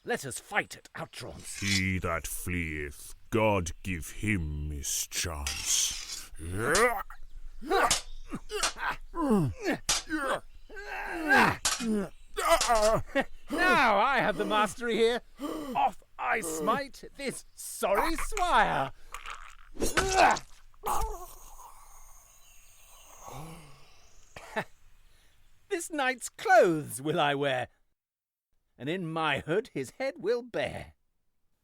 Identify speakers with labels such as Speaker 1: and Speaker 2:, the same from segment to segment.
Speaker 1: Let us fight at Outlaws.
Speaker 2: He that fleeth, God give him his chance.
Speaker 1: Now I have the mastery here. Off I smite this sorry swire. This knight's clothes will I wear, and in my hood his head will bear.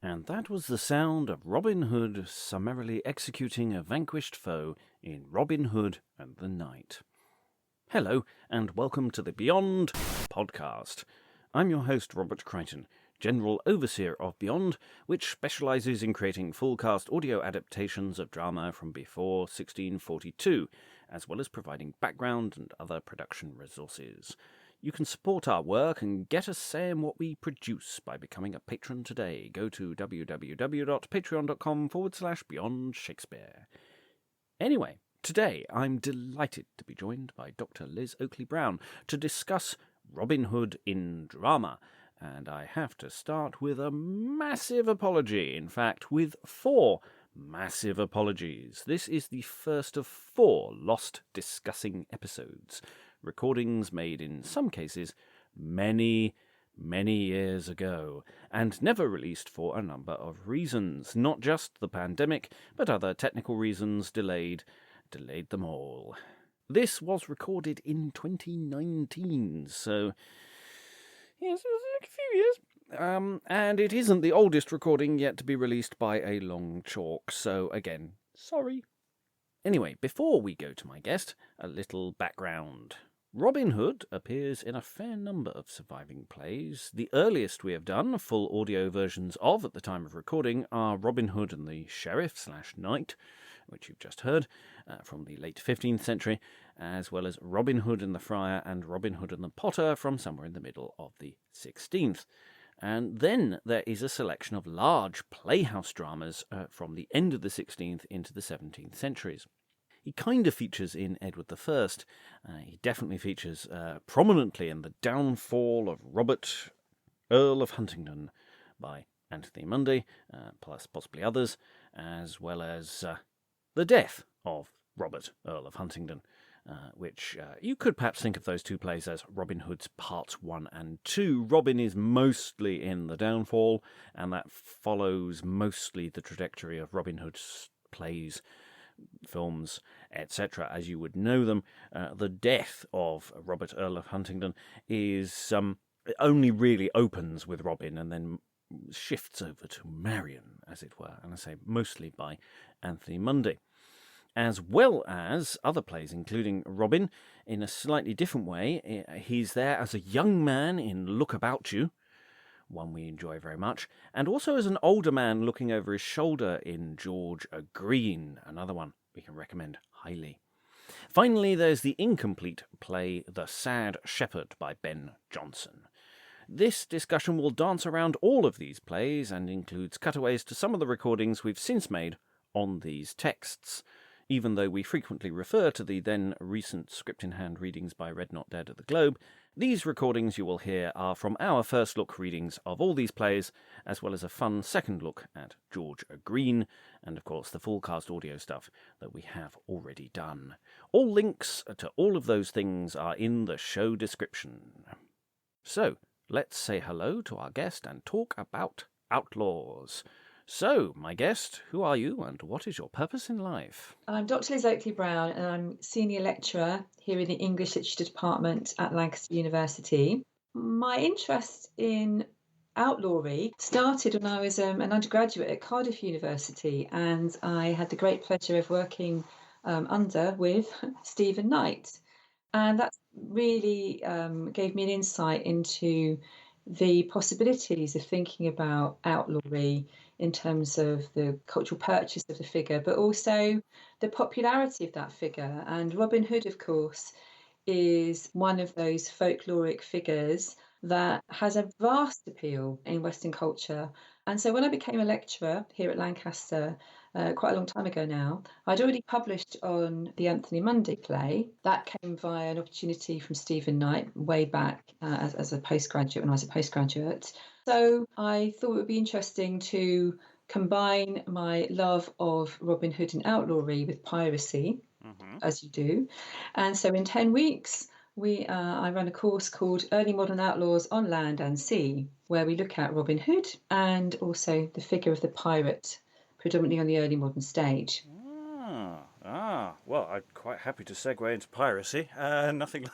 Speaker 3: And that was the sound of Robin Hood summarily executing a vanquished foe in Robin Hood and the Knight. Hello, and welcome to the Beyond Podcast. I'm your host, Robert Crighton, General Overseer of Beyond, which specialises in creating full-cast audio adaptations of drama from before 1642, as well as providing background and other production resources. You can support our work and get a say in what we produce by becoming a patron today. Go to www.patreon.com/Beyond Shakespeare. Anyway, today I'm delighted to be joined by Dr. Liz Oakley-Brown to discuss Robin Hood in drama. And I have to start with a massive apology. In fact, with 4 massive apologies. This is the first of 4 lost discussing episodes. Recordings made in some cases many years ago, and never released for a number of reasons. Not just the pandemic, but other technical reasons delayed them all. This was recorded in 2019, so yes, it was a few years. And it isn't the oldest recording yet to be released by a long chalk, so again, sorry. Anyway, before we go to my guest, a little background. Robin Hood appears in a fair number of surviving plays. The earliest we have done, full audio versions of at the time of recording, are Robin Hood and the Sheriff/Knight, which you've just heard, from the late 15th century, as well as Robin Hood and the Friar and Robin Hood and the Potter from somewhere in the middle of the 16th. And then there is a selection of large playhouse dramas from the end of the 16th into the 17th centuries. He kind of features in Edward I. He definitely features prominently in The Downfall of Robert, Earl of Huntingdon by Anthony Munday, plus possibly others, as well as The Death of Robert, Earl of Huntingdon, which you could perhaps think of those 2 plays as Robin Hood's Parts 1 and 2. Robin is mostly in The Downfall, and that follows mostly the trajectory of Robin Hood's plays, films, etc., as you would know them. The Death of Robert, Earl of Huntingdon is only really opens with Robin and then shifts over to Marian, as it were, and I say mostly by Anthony Munday, as well as other plays, including Robin in a slightly different way. He's there as a young man in Look About You, one we enjoy very much, and also as an older man looking over his shoulder in George a Green, another one we can recommend highly. Finally, there's the incomplete play The Sad Shepherd by Ben Jonson. This discussion will dance around all of these plays and includes cutaways to some of the recordings we've since made on these texts. Even though we frequently refer to the then recent script-in-hand readings by Red Not Dead at the Globe, these recordings you will hear are from our first look readings of all these plays, as well as a fun second look at George a Green, and of course the full cast audio stuff that we have already done. All links to all of those things are in the show description. So, let's say hello to our guest and talk about Outlaws. So, my guest, who are you and what is your purpose in life?
Speaker 4: I'm Dr. Liz Oakley-Brown and I'm Senior Lecturer here in the English Literature Department at Lancaster University. My interest in outlawry started when I was an undergraduate at Cardiff University, and I had the great pleasure of working with Stephen Knight. And that really gave me an insight into the possibilities of thinking about outlawry in terms of the cultural purchase of the figure, but also the popularity of that figure. And Robin Hood, of course, is one of those folkloric figures that has a vast appeal in Western culture. And so when I became a lecturer here at Lancaster, quite a long time ago now, I'd already published on the Anthony Munday play. That came via an opportunity from Stephen Knight way back as a postgraduate, when I was a postgraduate. So I thought it would be interesting to combine my love of Robin Hood and outlawry with piracy, as you do. And so in 10 weeks, I run a course called Early Modern Outlaws on Land and Sea, where we look at Robin Hood and also the figure of the pirate, predominantly on the early modern stage.
Speaker 3: Well, I'm quite happy to segue into piracy. Nothing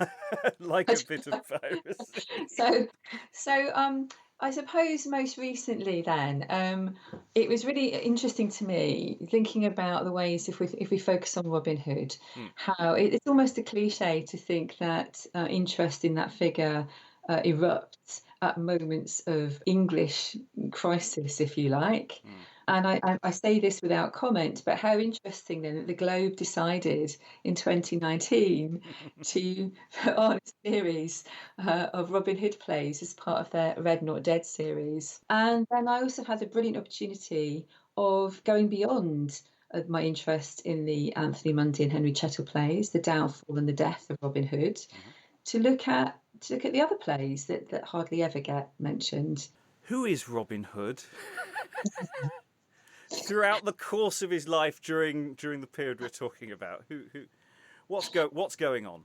Speaker 3: like a bit of piracy.
Speaker 4: So I suppose most recently then, it was really interesting to me thinking about the ways if we focus on Robin Hood, how it's almost a cliche to think that interest in that figure erupts at moments of English crisis, if you like. And I say this without comment, but how interesting then that the Globe decided in 2019 to put on a series of Robin Hood plays as part of their Red Not Dead series. And then I also had the brilliant opportunity of going beyond my interest in the Anthony Munday and Henry Chettle plays, The Downfall and the Death of Robin Hood, to look at the other plays that hardly ever get mentioned.
Speaker 3: Who is Robin Hood? Throughout the course of his life during the period we're talking about, what's going on?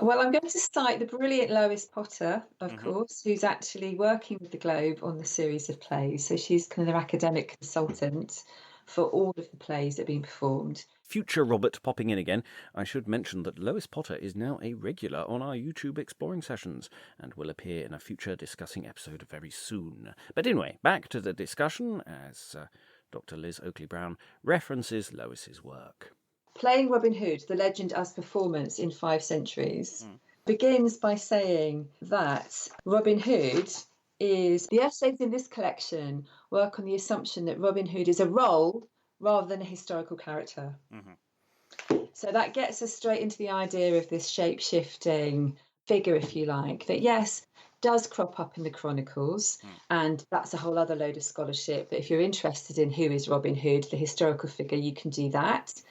Speaker 4: Well, I'm going to cite the brilliant Lois Potter, of course, who's actually working with the Globe on the series of plays. So she's kind of their academic consultant for all of the plays that are being performed.
Speaker 3: Future Robert popping in again. I should mention that Lois Potter is now a regular on our YouTube exploring sessions and will appear in a future discussing episode very soon. But anyway, back to the discussion as Dr. Liz Oakley-Brown references Lois's work.
Speaker 4: Playing Robin Hood, the legend as performance in 5 centuries, begins by saying that Robin Hood is... The essays in this collection work on the assumption that Robin Hood is a role rather than a historical character. So that gets us straight into the idea of this shape-shifting figure, if you like, that, yes, does crop up in the chronicles, and that's a whole other load of scholarship. But if you're interested in who is Robin Hood, the historical figure, you can do that.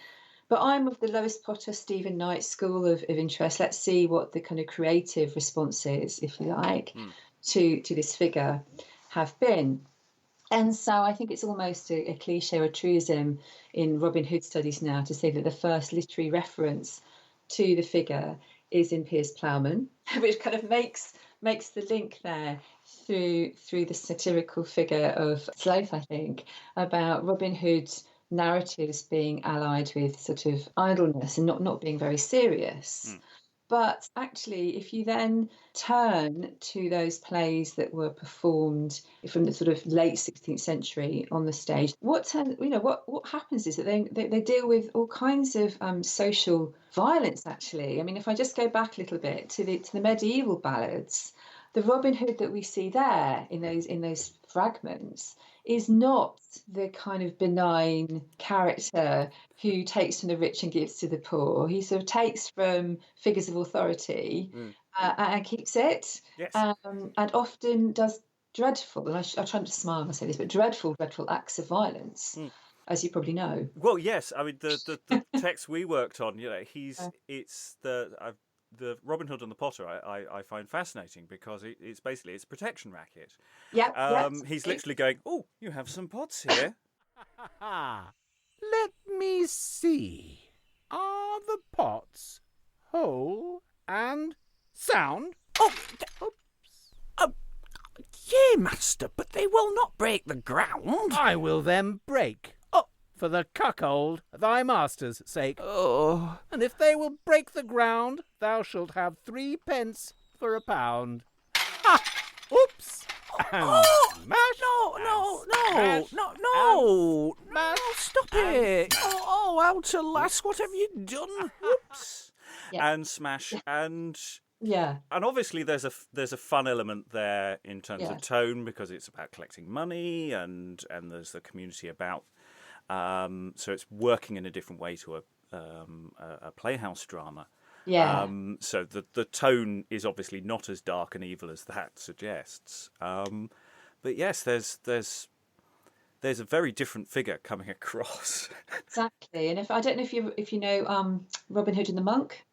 Speaker 4: But I'm of the Lois Potter, Stephen Knight school of interest. Let's see what the kind of creative responses, if you like, to this figure have been. And so I think it's almost a cliche or a truism in Robin Hood studies now to say that the first literary reference to the figure is in Piers Plowman, which kind of makes the link there through the satirical figure of Sloth, I think, about Robin Hood's narratives being allied with sort of idleness and not being very serious. But actually, if you then turn to those plays that were performed from the sort of late 16th century on the stage, what happens is that they deal with all kinds of social violence. Actually, I mean, if I just go back a little bit to the medieval ballads, the Robin Hood that we see there in those fragments is not the kind of benign character who takes from the rich and gives to the poor. He sort of takes from figures of authority and keeps it, and often does dreadful, and I try not to smile when I say this, but dreadful acts of violence, as you probably know.
Speaker 3: Well, yes, I mean the text we worked on, the Robin Hood and the Potter I find fascinating because it's basically a protection racket. He's literally going, "Oh, you have some pots here."
Speaker 1: Let me see. Are the pots whole and sound?
Speaker 5: Yea, master, but they will not break the ground.
Speaker 1: I will them break. For the cuckold, thy master's sake. And if they will break the ground, thou shalt have 3 pence for a pound. Ha! Oops! And smash!
Speaker 5: No! Stop it!
Speaker 3: Outer lass, what have you done? Whoops! And smash and...
Speaker 4: Yeah.
Speaker 3: And obviously there's a fun element there in terms of tone because it's about collecting money and there's the community about... so it's working in a different way to a playhouse drama.
Speaker 4: Yeah.
Speaker 3: So the tone is obviously not as dark and evil as that suggests. But yes, there's a very different figure coming across.
Speaker 4: Exactly. And I don't know if you know Robin Hood and the Monk.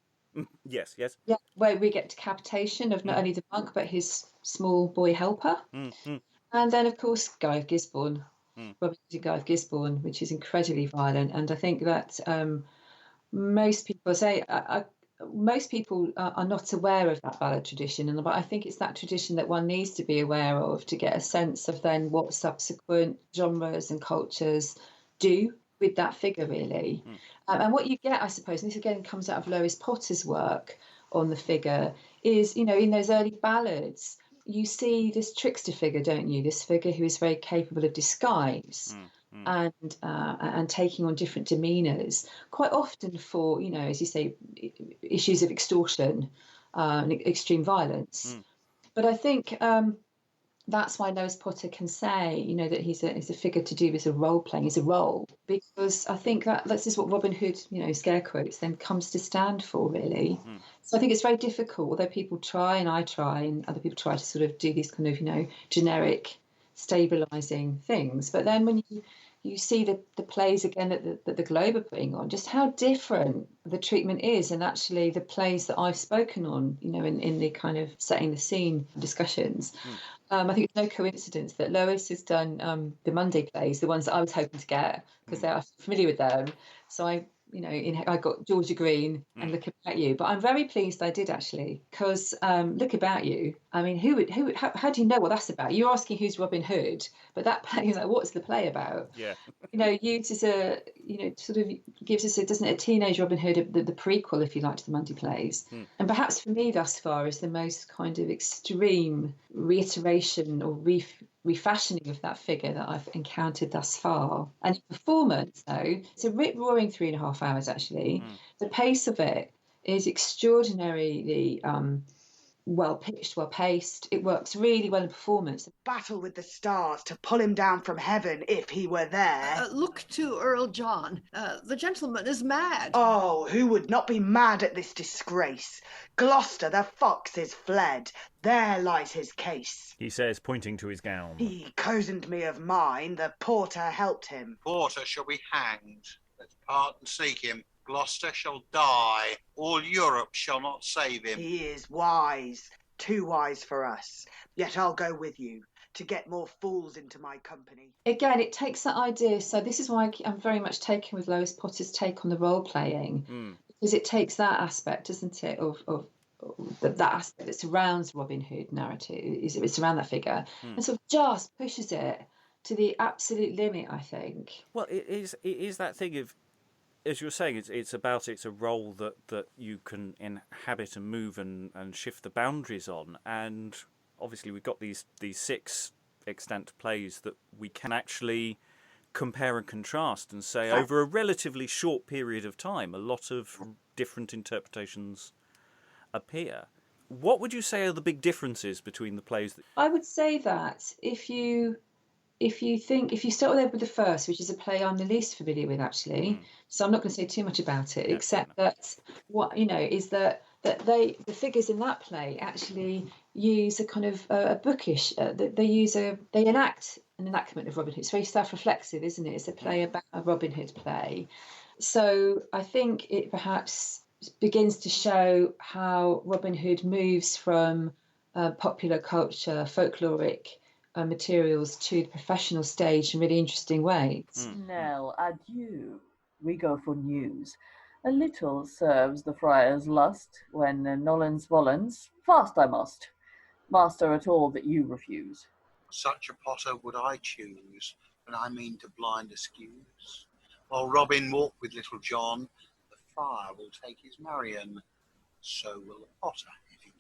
Speaker 3: Yes.
Speaker 4: Yeah, where we get decapitation of not only the monk but his small boy helper. And then, of course, Guy of Gisborne, Robin Hood and Guy of Gisborne, which is incredibly violent. And I think that most people are not aware of that ballad tradition, but I think it's that tradition that one needs to be aware of to get a sense of then what subsequent genres and cultures do with that figure, really. And what you get, I suppose, and this again comes out of Lois Potter's work on the figure, is, in those early ballads, you see this trickster figure, don't you? This figure who is very capable of disguise. And taking on different demeanours, quite often for, as you say, issues of extortion and extreme violence. But I think that's why Lois Potter can say, that he's a figure to do with a role playing, he's a role, because I think that's just what Robin Hood, scare quotes, then comes to stand for, really. So I think it's very difficult, although people try, and I try, and other people try to sort of do these kind of, generic stabilising things. But then when you see the plays again that the Globe are putting on, just how different the treatment is, and actually the plays that I've spoken on, in the kind of setting the scene discussions. I think it's no coincidence that Lois has done the Monday plays, the ones that I was hoping to get, because I'm familiar with them. So I got Georgia Green and Look About You, but I'm very pleased I did, actually, because Look About You, I mean, how do you know what that's about? You're asking who's Robin Hood, but that play is like, what's the play about?
Speaker 3: Yeah.
Speaker 4: Uses sort of gives us doesn't it, a teenage Robin Hood, the prequel, if you like, to the Monday plays. And perhaps for me thus far is the most kind of extreme reiteration or refashioning of that figure that I've encountered thus far. And in performance, though, it's a rip-roaring 3.5 hours, actually. The pace of it is extraordinarily well-pitched, well-paced. It works really well in performance.
Speaker 6: Battle with the stars to pull him down from heaven if he were there.
Speaker 7: Look to Earl John. The gentleman is mad.
Speaker 6: Oh, who would not be mad at this disgrace? Gloucester, the fox, is fled. There lies his case.
Speaker 3: He says, pointing to his gown.
Speaker 6: He cozened me of mine. The porter helped him.
Speaker 8: Porter shall be hanged. Let's part and seek him. Gloucester shall die. All Europe shall not save him.
Speaker 6: He is wise, too wise for us. Yet I'll go with you to get more fools into my company.
Speaker 4: Again, it takes that idea. So this is why I'm very much taken with Lois Potter's take on the role playing, because it takes that aspect, doesn't it, of that aspect that surrounds Robin Hood narrative, it's around that figure, and sort of just pushes it to the absolute limit, I think.
Speaker 3: Well, it is that thing of, as you were saying, it's a role that you can inhabit and move and shift the boundaries on. And obviously we've got these 6 extant plays that we can actually compare and contrast and say over a relatively short period of time, a lot of different interpretations appear. What would you say are the big differences between the plays?
Speaker 4: I would say that if you start with the first, which is a play I'm the least familiar with, actually, so I'm not going to say too much about it, except that what is that the figures in that play actually use a kind of a bookish. They enact an enactment of Robin Hood. It's very self-reflexive, isn't it? It's a play about a Robin Hood play. So I think it perhaps begins to show how Robin Hood moves from popular culture, folkloric materials to the professional stage in really interesting ways.
Speaker 9: Now, adieu. We go for news. A little serves the friar's lust, when nolens volens, fast I must. Master at all that you refuse.
Speaker 8: Such a potter would I choose, when I mean to blind excuse. While Robin walk with Little John, the friar will take his Marion. So will the potter, if he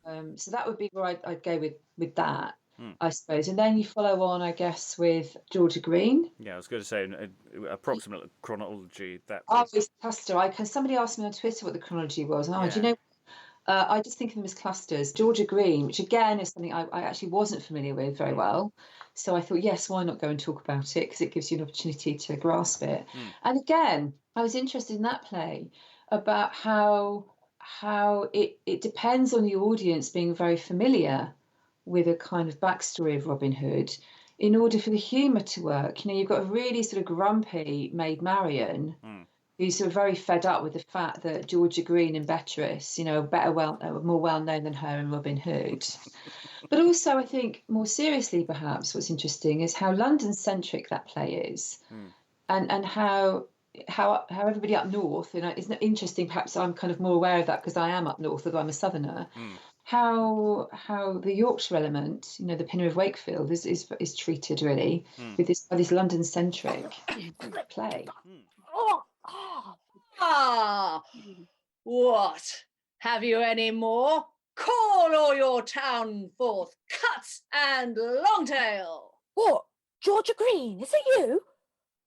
Speaker 8: can.
Speaker 4: So that would be where I'd go with that. I suppose. And then you follow on, I guess, with Georgia Green.
Speaker 3: Yeah, I was going to say an approximate chronology.
Speaker 4: It's cluster. Somebody asked me on Twitter what the chronology was. And do you know? I just think of them as clusters. Georgia Green, which again is something I actually wasn't familiar with very well. So I thought, yes, why not go and talk about it? Because it gives you an opportunity to grasp it. And again, I was interested in that play about how how it depends on the audience being very familiar with a kind of backstory of Robin Hood in order for the humour to work. You've got a really sort of grumpy Maid Marian who's sort of very fed up with the fact that Georgia Green and Beatrice, are more well known than her in Robin Hood. But also, I think more seriously, perhaps what's interesting is how London-centric that play is, and how everybody up north, it's not interesting. Perhaps I'm kind of more aware of that because I am up north, although I'm a southerner. How the Yorkshire element, the Pinner of Wakefield, is treated really with this London-centric play.
Speaker 10: What? Have you any more? Call all your town forth, Cut and Longtail.
Speaker 11: What? Georgia Green, is it you?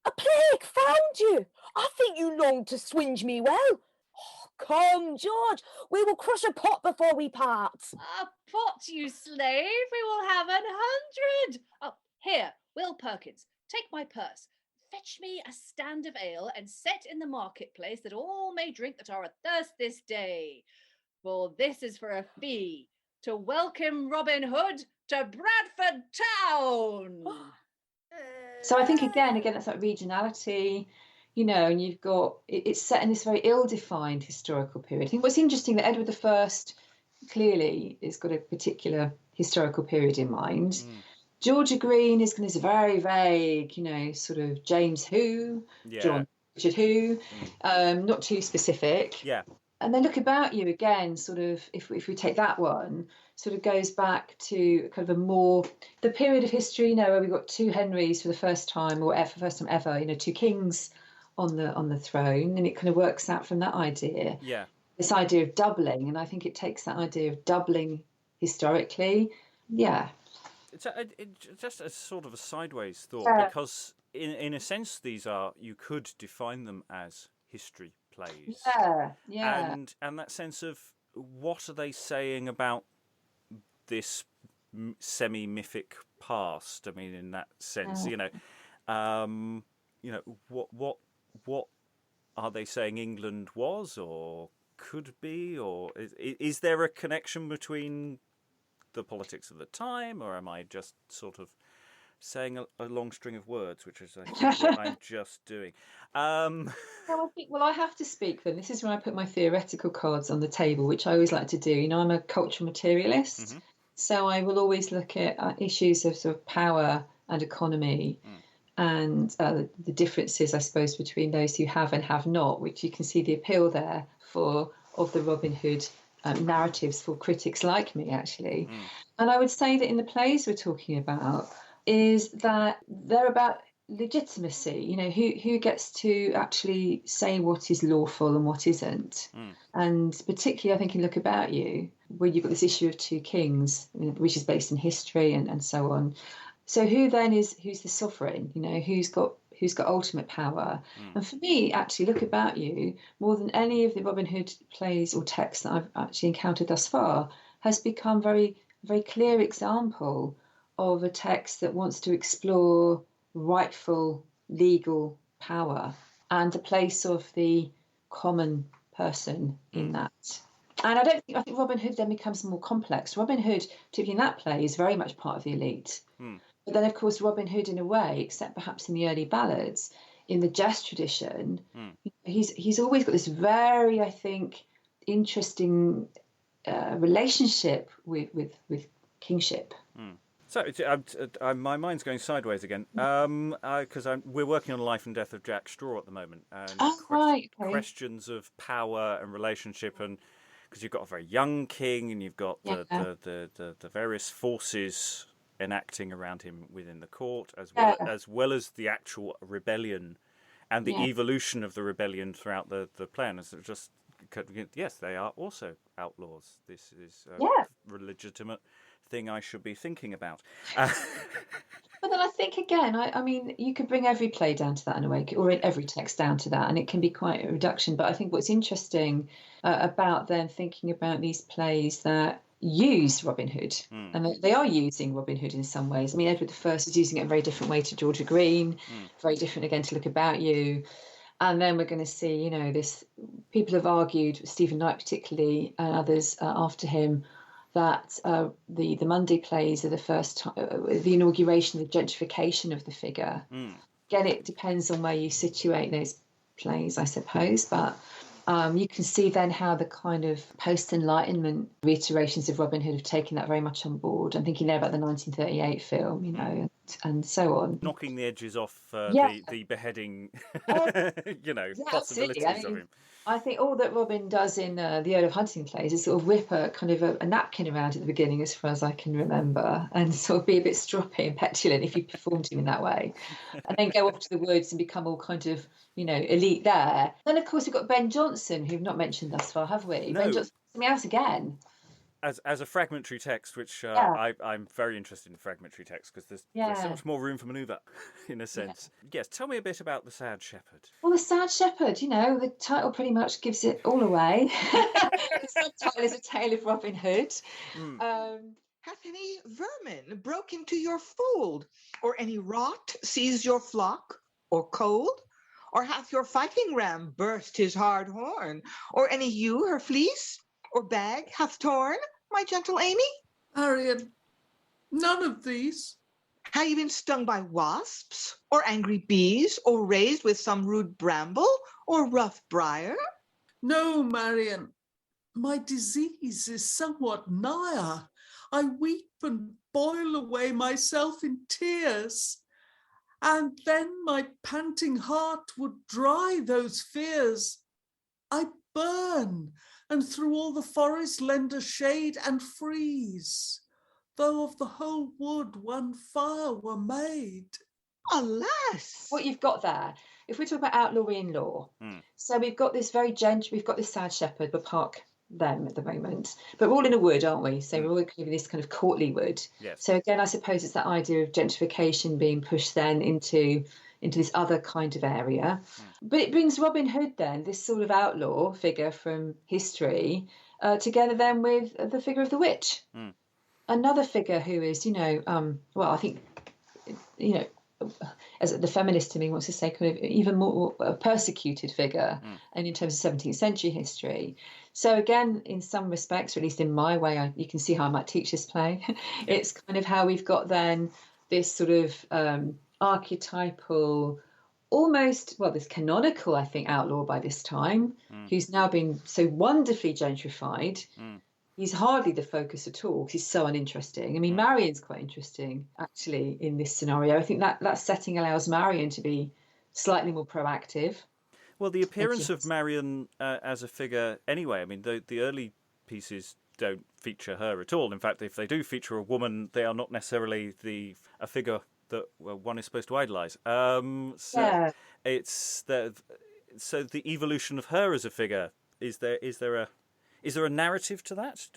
Speaker 11: A plague found you. I think you long to swinge me well. Oh, come, George, we will crush a pot before we part.
Speaker 10: A pot, you slave? We will have 100. Oh, here, Will Perkins, take my purse. Fetch me a stand of ale and set in the marketplace that all may drink that are athirst this day. For this is for a fee, to welcome Robin Hood to Bradford town.
Speaker 4: So I think again that's like regionality, and you've got it's set in this very ill-defined historical period. I think what's interesting that Edward I clearly has got a particular historical period in mind. Georgia Green is very vague, sort of James who, John Richard who, not too specific.
Speaker 3: Yeah.
Speaker 4: And then Look About You again, sort of, if we take that one, sort of goes back to kind of the period of history, where we've got two Henrys for the first time, or for the first time ever, two kings on the throne, and it kind of works out from that idea.
Speaker 3: Yeah.
Speaker 4: This idea of doubling, and I think it takes that idea of doubling historically. Yeah.
Speaker 3: It's just a sort of a sideways thought, because in a sense you could define them as history plays.
Speaker 4: Yeah.
Speaker 3: And that sense of what are they saying about this semi-mythic past? I mean, in that sense, what are they saying England was or could be, or is there a connection between the politics of the time, or am I just sort of saying a long string of words, which is what I'm just doing?
Speaker 4: Well, I have to speak then. This is when I put my theoretical cards on the table, which I always like to do. I'm a cultural materialist, so I will always look at issues of sort of power and economy, and the differences, I suppose, between those who have and have not, which you can see the appeal there of the Robin Hood narratives for critics like me, actually. And I would say that in the plays we're talking about is that they're about legitimacy, who gets to actually say what is lawful and what isn't. And particularly, I think, in Look About You, where you've got this issue of two kings, which is based in history and so on. So who's the sovereign? Who's got ultimate power? And for me, actually, Look About You, more than any of the Robin Hood plays or texts that I've actually encountered thus far, has become very, very clear example of a text that wants to explore rightful legal power and the place of the common person in that. And I think Robin Hood then becomes more complex. Robin Hood, particularly in that play, is very much part of the elite. But then, of course, Robin Hood, in a way, except perhaps in the early ballads, in the jest tradition, he's always got this very, I think, interesting relationship with kingship.
Speaker 3: So my mind's going sideways again, because we're working on the life and death of Jack Straw at the moment, and questions of power and relationship, and because you've got a very young king, and you've got the various forces enacting around him within the court, as well as the actual rebellion and the evolution of the rebellion throughout the plan. It's just, yes, they are also outlaws. This is a legitimate thing I should be thinking about.
Speaker 4: But then I think, again, I mean, you could bring every play down to that in a way, or every text down to that, and it can be quite a reduction. But I think what's interesting about then thinking about these plays that use Robin Hood, and they are using Robin Hood in some ways. I mean, Edward I is using it in a very different way to Georgia Green, very different again to Look About You. And then we're going to see, this. People have argued, Stephen Knight particularly, and others after him, that the Monday plays are the first time, the inauguration, the gentrification of the figure. Again, it depends on where you situate those plays, I suppose, but you can see then how the kind of post-Enlightenment reiterations of Robin Hood have taken that very much on board. I'm thinking there about the 1938 film, and so on.
Speaker 3: Knocking the edges off the beheading, possibilities of him.
Speaker 4: I think all that Robin does in the Earl of Huntingdon plays is sort of whip a kind of a napkin around at the beginning, as far as I can remember, and sort of be a bit stroppy and petulant if you performed him in that way, and then go off to the woods and become all kind of, elite there. Then, of course, we've got Ben Jonson, who we've not mentioned thus far, have we?
Speaker 3: No.
Speaker 4: Ben Jonson coming out again.
Speaker 3: As a fragmentary text, which I'm very interested in fragmentary text, because there's so much more room for manoeuvre, in a sense. Yes, tell me a bit about The Sad Shepherd.
Speaker 4: Well, The Sad Shepherd, the title pretty much gives it all away. The subtitle is A Tale of Robin Hood.
Speaker 12: Hath any vermin broke into your fold, or any rot seized your flock, or cold? Or hath your fighting ram burst his hard horn, or any ewe her fleece, or bag hath torn? My gentle Amy?
Speaker 13: Marian, none of these.
Speaker 12: Have you been stung by wasps, or angry bees, or raised with some rude bramble, or rough briar?
Speaker 13: No, Marian. My disease is somewhat nigher. I weep and boil away myself in tears. And then my panting heart would dry those fears. I burn, and through all the forest lend a shade and freeze, though of the whole wood one fire were made.
Speaker 12: Alas!
Speaker 4: What you've got there, if we talk about outlawry in law, so we've got this we've got this Sad Shepherd, we'll park them at the moment, but we're all in a wood, aren't we? So we're all in this kind of courtly wood.
Speaker 3: Yes.
Speaker 4: So again, I suppose it's that idea of gentrification being pushed then into this other kind of area. But it brings Robin Hood then, this sort of outlaw figure from history, together then with the figure of the witch. Another figure who is, I think, as the feminist to me wants to say, kind of even more a persecuted figure, and in terms of 17th century history. So again, in some respects, or at least in my way, you can see how I might teach this play. It's kind of how we've got then this sort of archetypal, almost, this canonical, I think, outlaw by this time, who's now been so wonderfully gentrified. He's hardly the focus at all because he's so uninteresting. I mean, Marion's quite interesting, actually, in this scenario. I think that setting allows Marion to be slightly more proactive.
Speaker 3: Well, the appearance of Marion as a figure, anyway, I mean, the early pieces don't feature her at all. In fact, if they do feature a woman, they are not necessarily a figure that one is supposed to idolise. It's the evolution of her as a figure. Is there a narrative to that?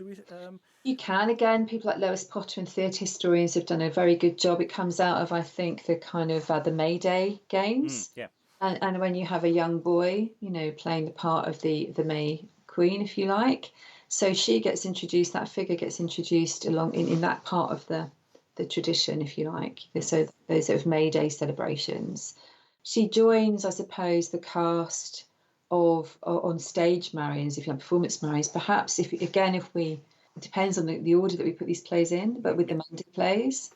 Speaker 4: You can. Again, people like Lois Potter and theatre historians have done a very good job. It comes out of, I think, the kind of the May Day games. And when you have a young boy, playing the part of the May Queen, if you like. So she gets introduced, that figure gets introduced along in that part of the tradition, if you like. So those sort of May Day celebrations. She joins, I suppose, the cast of on stage Marions, if you like, performance Marions. Perhaps it depends on the order that we put these plays in, but with the Monday plays.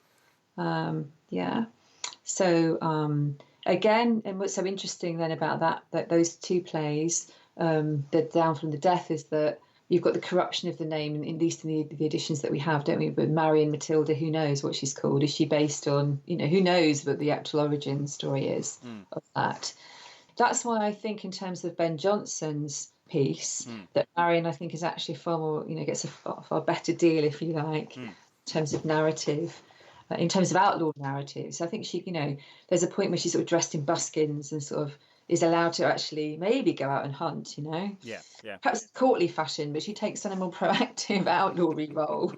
Speaker 4: So again, and what's so interesting then about that those two plays, the Downfall and the Death, is that you've got the corruption of the name, at least in the editions that we have, don't we? But Marion Matilda, who knows what she's called? Is she based on, who knows what the actual origin story is of that? That's why I think in terms of Ben Jonson's piece, that Marion, I think, is actually far more, gets a far better deal, if you like, in terms of narrative, in terms of outlaw narratives. I think she, there's a point where she's sort of dressed in buskins and sort of is allowed to actually maybe go out and hunt,
Speaker 3: Yeah.
Speaker 4: Perhaps courtly fashion, but she takes on a more proactive outlawry role.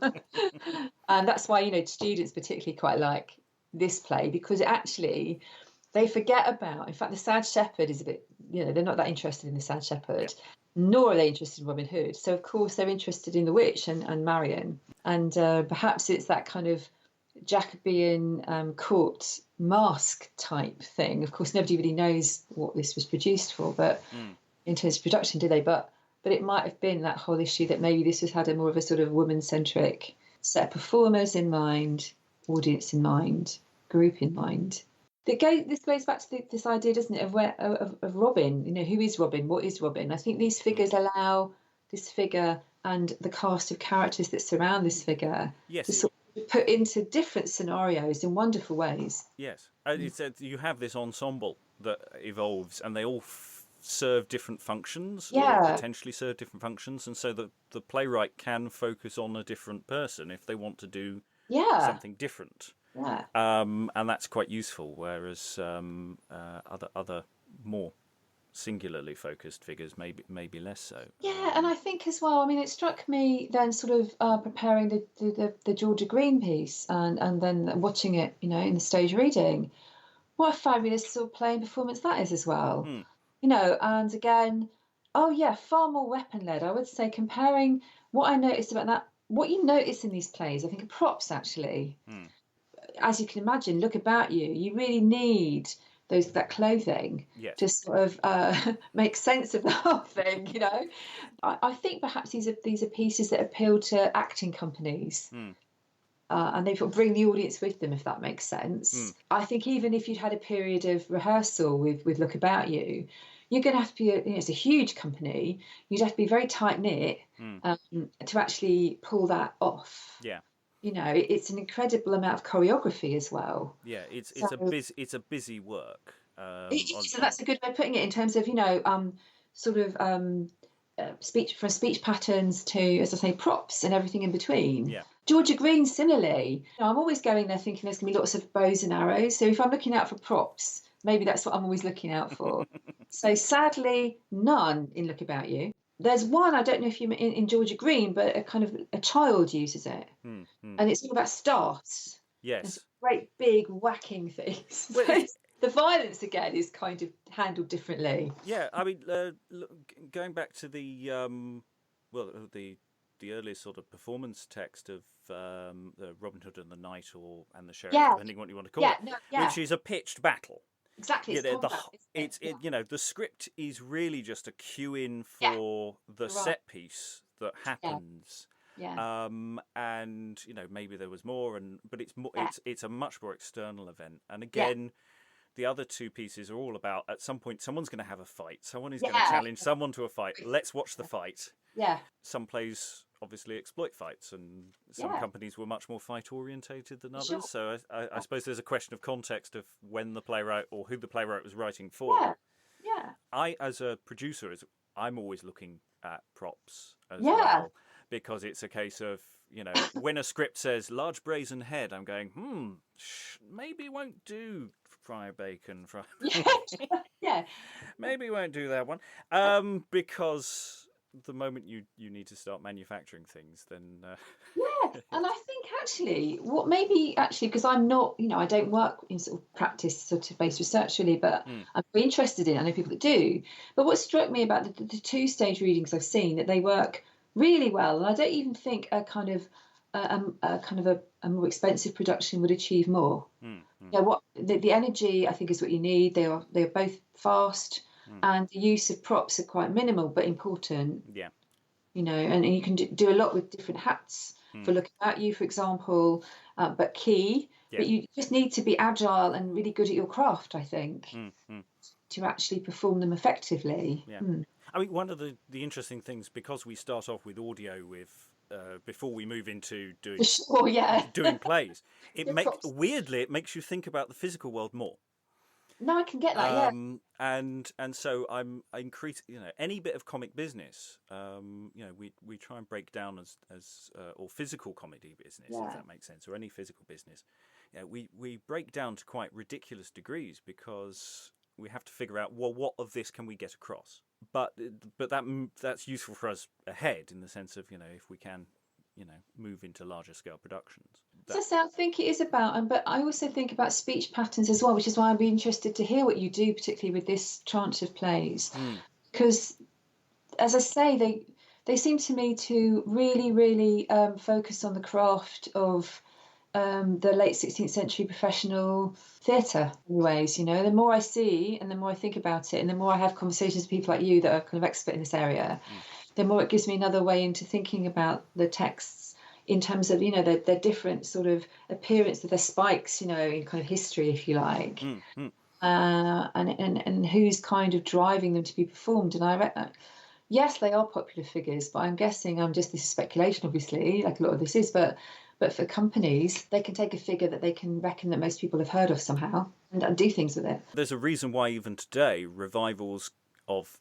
Speaker 4: And that's why, students particularly quite like this play, because it actually, they forget about, in fact, the Sad Shepherd is a bit, they're not that interested in the Sad Shepherd, nor are they interested in Robin Hood. So, of course, they're interested in the witch and Marion. And perhaps it's that kind of Jacobean court mask type thing. Of course, nobody really knows what this was produced for, but in terms of production, do they? But it might have been that whole issue that maybe this had a more of a sort of woman-centric set of performers in mind, audience in mind, group in mind. This goes back to this idea, doesn't it, of Robin? You know, who is Robin? What is Robin? I think these figures allow this figure and the cast of characters that surround this figure to sort of put into different scenarios in wonderful ways.
Speaker 3: Yes, it's you have this ensemble that evolves, and they all serve different functions, or potentially serve different functions, and so the playwright can focus on a different person if they want to do something different.
Speaker 4: Yeah.
Speaker 3: And that's quite useful, whereas other more singularly focused figures maybe less so.
Speaker 4: Yeah, and I think as well, I mean, it struck me then sort of preparing the Georgia Green piece and then watching it, you know, in the stage reading. What a fabulous sort of playing performance that is as well. You know, and again, far more weapon-led. I would say comparing what I noticed about that, what you notice in these plays, I think, are props actually. As you can imagine, look about you. You really need that clothing to sort of make sense of the whole thing. You know, I think perhaps these are pieces that appeal to acting companies, and they bring the audience with them, if that makes sense. I think even if you'd had a period of rehearsal with Look About You, you're going to have to be, it's a huge company. You'd have to be very tight knit to actually pull that off.
Speaker 3: Yeah.
Speaker 4: You know, it's an incredible amount of choreography as well.
Speaker 3: Yeah, it's a busy work.
Speaker 4: So that's a good way of putting it in terms of, you know, speech patterns to, as I say, props and everything in between.
Speaker 3: Yeah.
Speaker 4: Georgia Green, similarly, you know, I'm always going there thinking there's going to be lots of bows and arrows. So if I'm looking out for props, maybe that's what I'm always looking out for. So sadly, none in Look About You. There's one, I don't know if you in Georgia Green, but a child uses it, and it's all about stars.
Speaker 3: Yes,
Speaker 4: great big whacking things. Well, the violence again is kind of handled differently.
Speaker 3: Yeah, I mean, going back to the earliest sort of performance text of the Robin Hood and the Knight and the Sheriff, depending on what you want to call it, which is a pitched battle.
Speaker 4: Exactly.
Speaker 3: You know, the script is really just a cue in for the set piece that happens.
Speaker 4: Yeah.
Speaker 3: And you know, maybe there was more, but it's more. It's a much more external event. And again, the other two pieces are all about, at some point, someone's going to have a fight. Someone is going to challenge someone to a fight. Let's watch the fight.
Speaker 4: Yeah.
Speaker 3: Some plays obviously exploit fights, and some companies were much more fight orientated than others.
Speaker 4: Sure.
Speaker 3: So I suppose there's a question of context of when the playwright or who the playwright was writing for.
Speaker 4: Yeah.
Speaker 3: I, as a producer, I'm always looking at props as well, because it's a case of, you know, when a script says large brazen head, I'm going, maybe won't do Friar Bacon. Maybe won't do that one, because the moment you need to start manufacturing things, then
Speaker 4: and I think actually because I'm not, you know, I don't work in sort of practice sort of based research really, but I'm very interested in it. I know people that do, but what struck me about the two stage readings I've seen, that they work really well, and I don't even think a more expensive production would achieve more. You know, what the energy I think is what you need. They are both fast. And the use of props are quite minimal but important.
Speaker 3: Yeah.
Speaker 4: You know, and you can do a lot with different hats for Looking At You, for example, but key. Yeah. But you just need to be agile and really good at your craft, I think, to actually perform them effectively.
Speaker 3: Yeah. I mean, one of the interesting things, because we start off with audio before we move into doing doing plays, it makes you think about the physical world more.
Speaker 4: No, I can get that.
Speaker 3: And so I'm increasing. You know, any bit of comic business, you know, we try and break down as or physical comedy business, if that makes sense, or any physical business. You know, we break down to quite ridiculous degrees because we have to figure out, well, what of this can we get across? But that's useful for us ahead, in the sense of, you know, if we can, you know, move into larger scale productions.
Speaker 4: So I think it is about, but I also think about speech patterns as well, which is why I'd be interested to hear what you do, particularly with this tranche of plays, because, as I say, they seem to me to really, really focus on the craft of the late 16th century professional theatre in ways, you know. The more I see and the more I think about it and the more I have conversations with people like you that are kind of expert in this area, the more it gives me another way into thinking about the texts in terms of, you know, their different sort of appearance, their spikes, you know, in kind of history, if you like, and who's kind of driving them to be performed. And yes, they are popular figures, but I'm guessing, this is speculation, obviously, like a lot of this is, but for companies, they can take a figure that they can reckon that most people have heard of somehow and do things with it.
Speaker 3: There's a reason why even today revivals of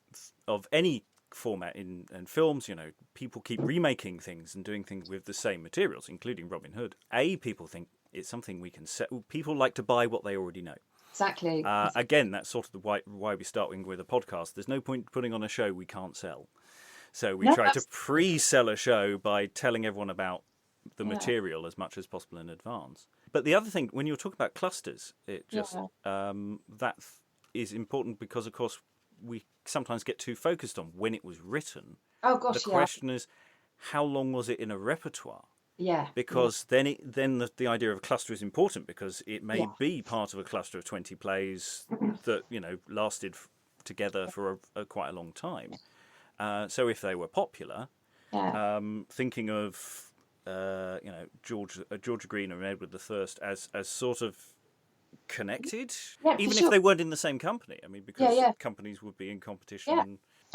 Speaker 3: any format in films, you know, people keep remaking things and doing things with the same materials, including Robin Hood. People think it's something we can set. People like to buy what they already know.
Speaker 4: Exactly.
Speaker 3: Again, that's sort of why we start with a podcast. There's no point putting on a show we can't sell. So we try to pre-sell a show by telling everyone about the material as much as possible in advance. But the other thing, when you're talking about clusters, it just that is important because, of course, we sometimes get too focused on when it was written.
Speaker 4: Oh gosh,
Speaker 3: the question is, how long was it in a repertoire?
Speaker 4: Yeah.
Speaker 3: Because then the idea of a cluster is important because it may be part of a cluster of 20 plays that, you know, lasted together for quite a long time. So if they were popular, thinking of you know, George Green and Edward I as sort of connected, even if they weren't in the same company. I mean, because companies would be in competition.
Speaker 4: Yeah.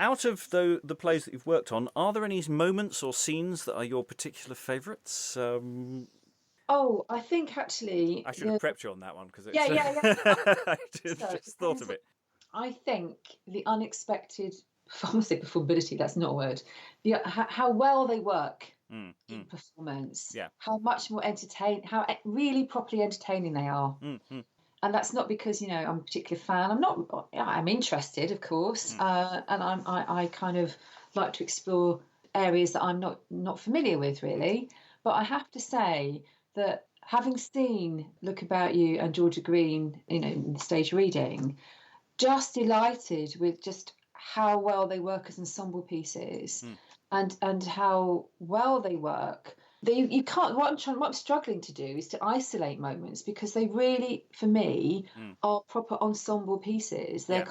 Speaker 3: Out of the plays that you've worked on, are there any moments or scenes that are your particular favourites?
Speaker 4: I think actually
Speaker 3: I should have prepped you on that one because
Speaker 4: I
Speaker 3: just thought of it.
Speaker 4: I think the unexpected, I must say performability, that's not a word. How well they work in performance. Yeah. How much more how really properly entertaining they are. And that's not because, you know, I'm a particular fan. I'm interested, of course, and I kind of like to explore areas that I'm not familiar with, really. But I have to say that having seen Look About You and Georgia Green, you know, in the stage reading, just delighted with just how well they work as ensemble pieces, and how well they work. You can't. What I'm struggling to do is to isolate moments because they really, for me, are proper ensemble pieces. They're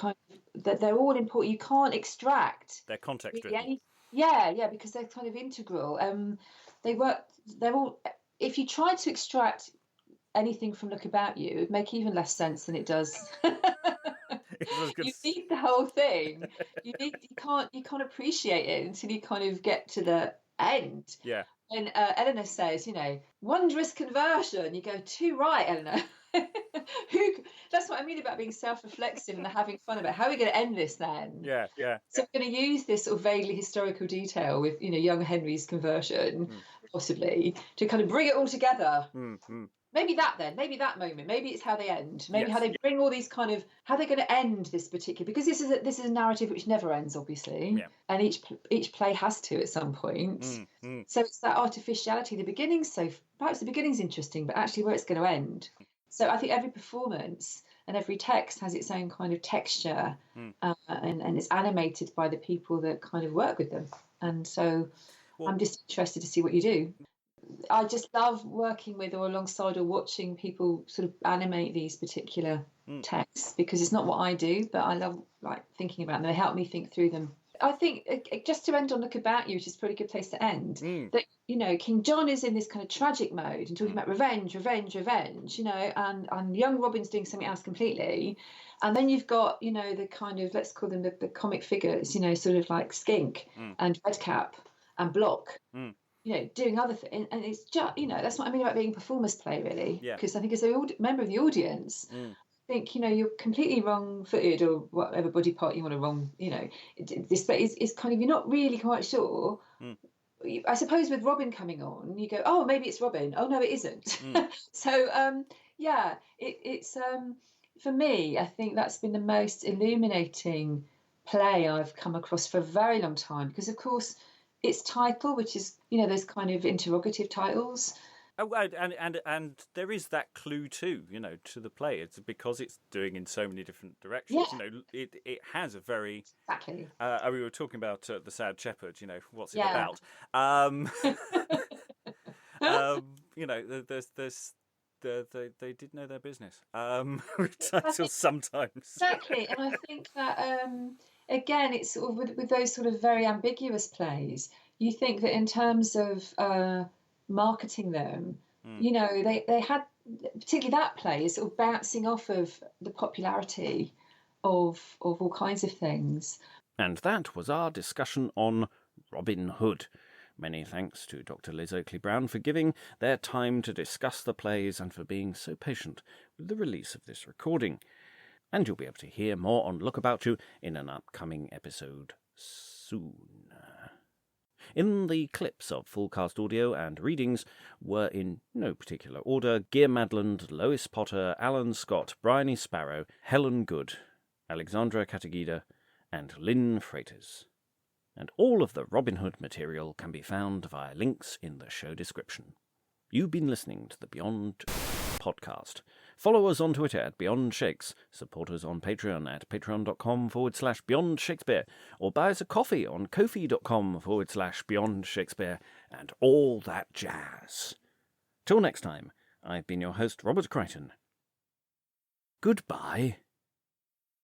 Speaker 4: they're all important. You can't extract.
Speaker 3: They're context
Speaker 4: really
Speaker 3: driven.
Speaker 4: Because they're kind of integral. They work. They're all. If you try to extract anything from Look About You, it would make even less sense than it does. You need the whole thing. You can't appreciate it until you kind of get to the end.
Speaker 3: Yeah.
Speaker 4: And Eleanor says, you know, wondrous conversion. You go, too right, Eleanor. That's what I mean about being self-reflexive and having fun about how are we going to end this then?
Speaker 3: Yeah.
Speaker 4: So we're going to use this sort of vaguely historical detail with, you know, young Henry's conversion, possibly, to kind of bring it all together. Maybe that moment. Maybe it's how they end. Maybe how they bring all these kind of how they're going to end this particular, because this is a narrative which never ends, obviously, and each play has to at some point. So it's that artificiality. The beginning's interesting, but actually where it's going to end. So I think every performance and every text has its own kind of texture, and it's animated by the people that kind of work with them. And so I'm just interested to see what you do. I just love working with or alongside or watching people sort of animate these particular texts, because it's not what I do, but I love like thinking about them. They help me think through them. I think just to end on Look About You, which is a pretty good place to end, that, you know, King John is in this kind of tragic mode and talking about revenge, you know, and young Robin's doing something else completely. And then you've got, you know, the kind of, let's call them the comic figures, you know, sort of like Skink and Redcap and Block. You know, doing other things, and it's just, you know, that's what I mean about being a performance play, really. Because I think as a member of the audience, I think, you know, you're completely wrong-footed or whatever body part you want to wrong. You know, this play is kind of, you're not really quite sure. I suppose with Robin coming on, you go, oh, maybe it's Robin. Oh no, it isn't. So it's for me, I think that's been the most illuminating play I've come across for a very long time, because of course its title, which is, you know, those kind of interrogative titles.
Speaker 3: Oh, and there is that clue too, you know, to the play. It's because it's doing in so many different directions. You know, it has a very
Speaker 4: exactly.
Speaker 3: We were talking about the Sad Shepherd. You know, what's it about? they did know their business. Titles sometimes.
Speaker 4: Exactly, and I think that again, it's sort of with those sort of very ambiguous plays. You think that in terms of marketing them, they had, particularly that play, is sort of bouncing off of the popularity of all kinds of things.
Speaker 3: And that was our discussion on Robin Hood. Many thanks to Dr. Liz Oakley-Brown for giving their time to discuss the plays and for being so patient with the release of this recording. And you'll be able to hear more on Look About You in an upcoming episode soon. In the clips of full cast audio and readings were, in no particular order, Gear Madland, Lois Potter, Alan Scott, Bryony Sparrow, Helen Good, Alexandra Katagida, and Lynn Freitas. And all of the Robin Hood material can be found via links in the show description. You've been listening to the Beyond Podcast. Follow us on Twitter at Beyond Shakes, support us on Patreon at patreon.com/Beyond Shakespeare, or buy us a coffee on ko-fi.com/Beyond Shakespeare, and all that jazz. Till next time, I've been your host, Robert Crighton. Goodbye.